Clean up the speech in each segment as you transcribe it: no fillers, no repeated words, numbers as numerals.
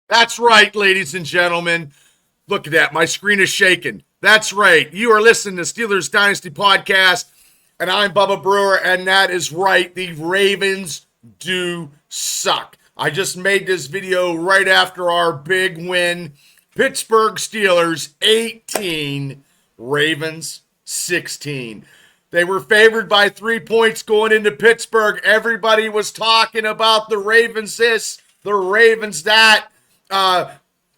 That's right, ladies and gentlemen. Look at that. My screen is shaking. That's right. You are listening to Steelers Dynasty Podcast, and I'm Bubba Brewer, and that is right. The Ravens do suck. I just made this video right after our big win. Pittsburgh Steelers 18, Ravens 16. They were favored by 3 points going into Pittsburgh. Everybody was talking about the Ravens this, the Ravens that.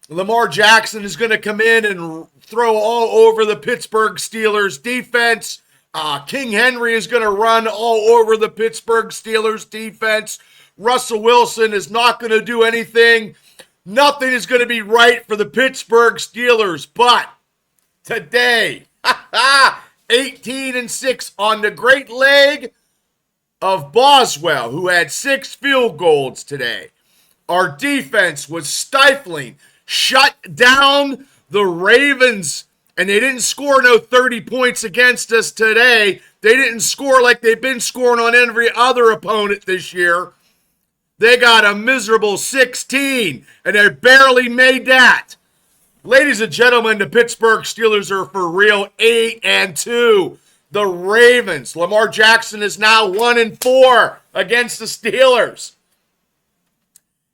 Lamar Jackson is going to come in and throw all over the Pittsburgh Steelers defense. King Henry is going to run all over the Pittsburgh Steelers defense. Russell Wilson is not going to do anything. Nothing is going to be right for the Pittsburgh Steelers. But today, 18-6 on the great leg of Boswell, who had 6 field goals today. Our defense was stifling, shut down the Ravens, and they didn't score no 30 points against us today. They didn't score like they've been scoring on every other opponent this year. They got a miserable 16, and they barely made that. Ladies and gentlemen, the Pittsburgh Steelers are for real 8-2. The Ravens, Lamar Jackson is now 1-4 against the Steelers.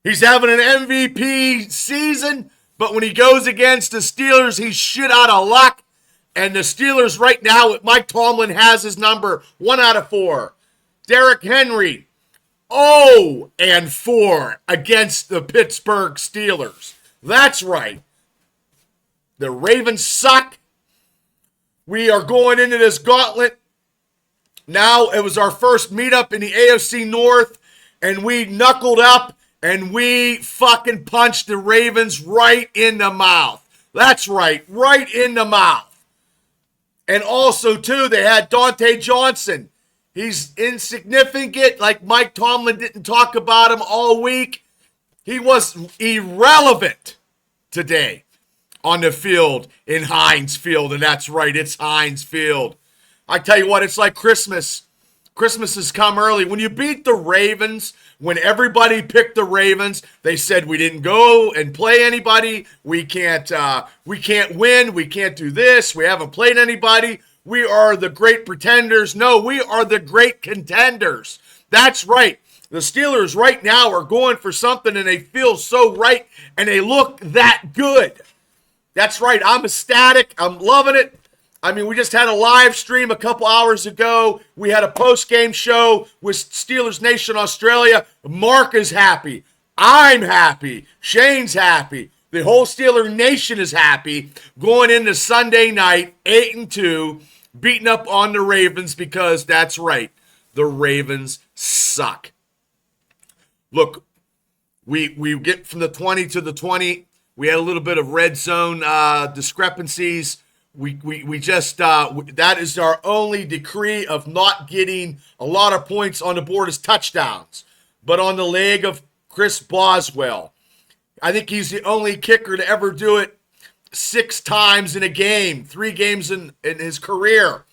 He's having an MVP season, but when he goes against the Steelers, he's shit out of luck. And the Steelers right now, Mike Tomlin has his number 1 out of 4. Derrick Henry, 0-4 against the Pittsburgh Steelers. That's right. The Ravens suck. We are going into this gauntlet. Now, it was our first meetup in the AFC North, and we knuckled up. And we fucking punched the Ravens right in the mouth. That's right in the mouth. And also, too, they had Dante Johnson. He's insignificant, like Mike Tomlin didn't talk about him all week. He was irrelevant today on the field in Heinz Field. And that's right, it's Heinz Field. I tell you what, it's like Christmas. Christmas has come early. When you beat the Ravens, when everybody picked the Ravens, they said we didn't go and play anybody. We can't win. We can't do this. We haven't played anybody. We are the great pretenders. No, we are the great contenders. That's right. The Steelers right now are going for something, and they feel so right, and they look that good. That's right. I'm ecstatic. I'm loving it. I mean, we just had a live stream a couple hours ago. We had a post-game show with Steelers Nation Australia. Mark is happy. I'm happy. Shane's happy. The whole Steeler Nation is happy going into Sunday night, 8-2, beating up on the Ravens because that's right. The Ravens suck. Look, we get from the 20 to the 20. We had a little bit of red zone discrepancies. We just, that is our only decree of not getting a lot of points on the board as touchdowns. But on the leg of Chris Boswell, I think he's the only kicker to ever do it 6 times in a game, 3 games in his career.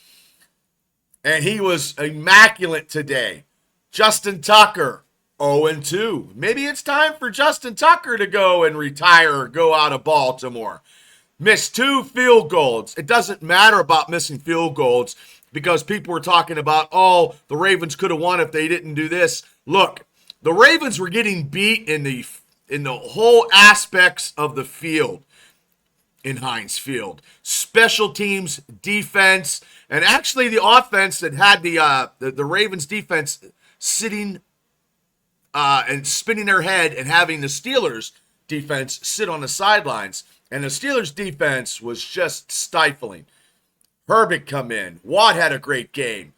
And he was immaculate today. Justin Tucker, 0-2. Maybe it's time for Justin Tucker to go and retire or go out of Baltimore. Missed 2 field goals. It doesn't matter about missing field goals because people were talking about, oh, the Ravens could have won if they didn't do this. Look, the Ravens were getting beat in the whole aspects of the field in Heinz Field. Special teams, defense, and actually the offense that had the Ravens defense sitting and spinning their head and having the Steelers defense sit on the sidelines. And the Steelers' defense was just stifling. Herbig come in. Watt had a great game.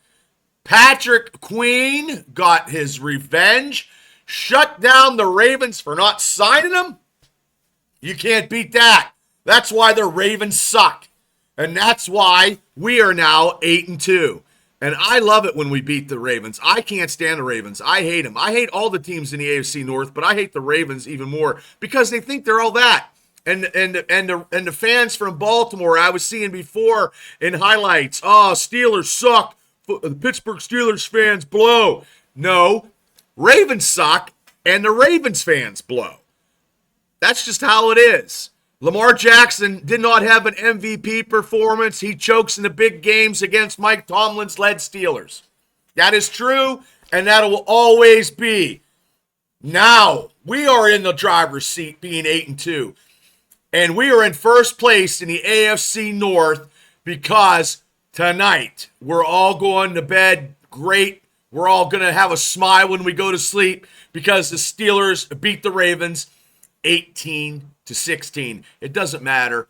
Patrick Queen got his revenge. Shut down the Ravens for not signing him. You can't beat that. That's why the Ravens suck. And that's why we are now 8-2. And I love it when we beat the Ravens. I can't stand the Ravens. I hate them. I hate all the teams in the AFC North, but I hate the Ravens even more because they think they're all that. And the fans from Baltimore I was seeing before in highlights, oh, Steelers suck. The Pittsburgh Steelers fans blow. No, Ravens suck, and the Ravens fans blow. That's just how it is. Lamar Jackson did not have an MVP performance. He chokes in the big games against Mike Tomlin's led Steelers. That is true, and that will always be. Now, we are in the driver's seat being 8-2. And we are in first place in the AFC North because tonight we're all going to bed great. We're all going to have a smile when we go to sleep because the Steelers beat the Ravens 18-16. It doesn't matter.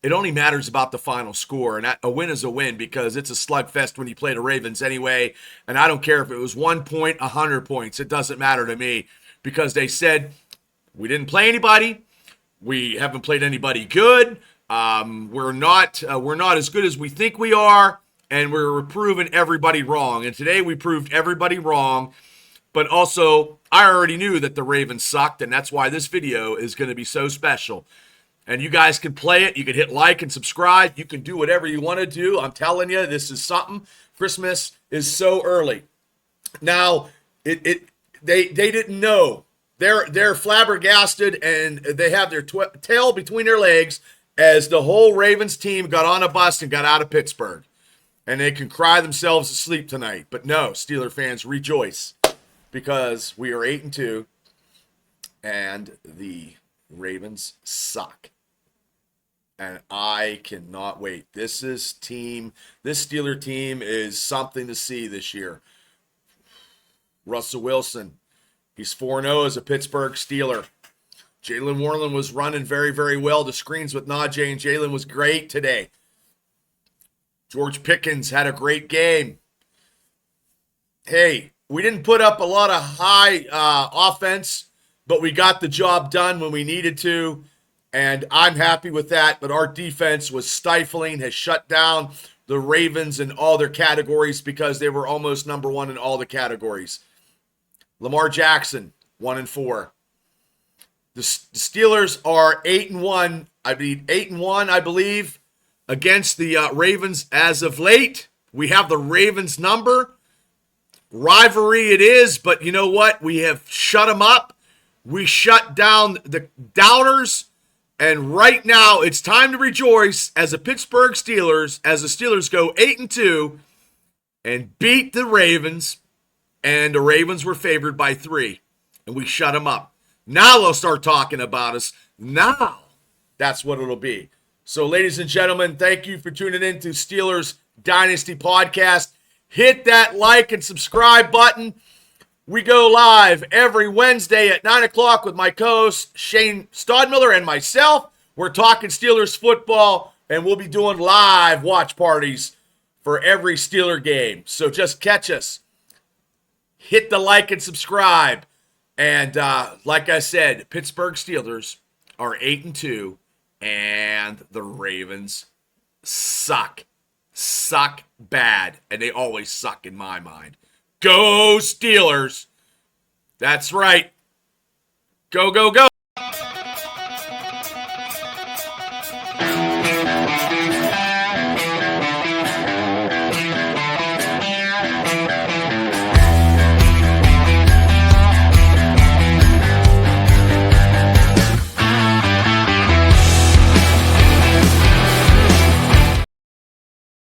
It only matters about the final score, and a win is a win because it's a slugfest when you play the Ravens anyway. And I don't care if it was 1 point, 100 points. It doesn't matter to me because they said we didn't play anybody. We haven't played anybody good. We're not as good as we think we are, and we're proving everybody wrong. And today we proved everybody wrong. But also, I already knew that the Ravens sucked, and that's why this video is going to be so special. And you guys can play it. You can hit like and subscribe. You can do whatever you want to do. I'm telling you, this is something. Christmas is so early. Now, they didn't know. They're flabbergasted, and they have their tail between their legs as the whole Ravens team got on a bus and got out of Pittsburgh. And they can cry themselves to sleep tonight. But no, Steeler fans, rejoice because we are 8-2, and the Ravens suck. And I cannot wait. This Steeler team is something to see this year. Russell Wilson. He's 4-0 as a Pittsburgh Steeler. Jalen Warren was running very, very well. The screens with Najee and Jalen was great today. George Pickens had a great game. Hey, we didn't put up a lot of high offense, but we got the job done when we needed to, and I'm happy with that. But our defense was stifling, has shut down the Ravens in all their categories because they were almost number one in all the categories. Lamar Jackson, 1-4. The Steelers are 8-1. 8-1, I believe, against the Ravens as of late. We have the Ravens number. Rivalry it is, but you know what? We have shut them up. We shut down the doubters. And right now, it's time to rejoice as a Pittsburgh Steelers, as the Steelers go 8-2 and beat the Ravens. And the Ravens were favored by 3. And we shut them up. Now they'll start talking about us. Now that's what it'll be. So, ladies and gentlemen, thank you for tuning in to Steelers Dynasty Podcast. Hit that like and subscribe button. We go live every Wednesday at 9 o'clock with my co-host Shane Stodmiller and myself. We're talking Steelers football, and we'll be doing live watch parties for every Steeler game. So just catch us. Hit the like and subscribe. And like I said, Pittsburgh Steelers are 8-2, and the Ravens suck. Suck bad. And they always suck in my mind. Go Steelers. That's right. Go, go, go.